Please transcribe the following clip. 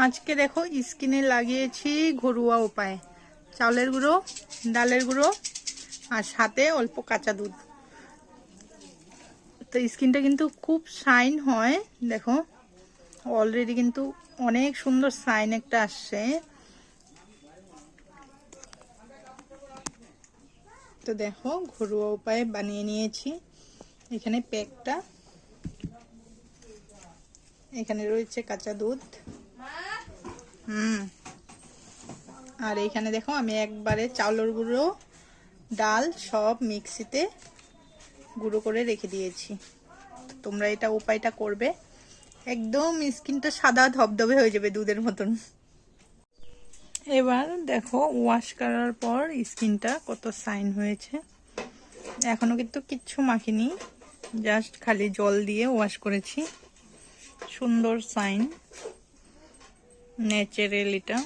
আজকে দেখো স্কিনে লাগিয়েছি ঘরোয়া উপায়, চাউলের গুঁড়ো, ডালের গুঁড়ো আর সাথে অল্প কাঁচা দুধ। তো স্কিনটা কিন্তু খুব শাইন হয়। দেখো অলরেডি কিন্তু অনেক সুন্দর শাইন একটা আসছে। তো দেখো ঘরোয়া উপায়ে বানিয়ে নিয়েছি। এখানে প্যাকটা, এখানে রয়েছে কাঁচা দুধ, আর এইখানে দেখো আমি একবারে চাউলের গুঁড়ো, ডাল সব মিক্সিতে গুঁড়ো করে রেখে দিয়েছি। তোমরা এটা উপায়টা করবে, একদম স্কিনটা সাদা ধবধবে হয়ে যাবে দুধের মতন। এবার দেখো ওয়াশ করার পর স্কিনটা কত শাইন হয়েছে। এখনো কিন্তু কিচ্ছু মাখিনি, জাস্ট খালি জল দিয়ে ওয়াশ করেছি। সুন্দর শাইন, ন্যাচারাল এটা।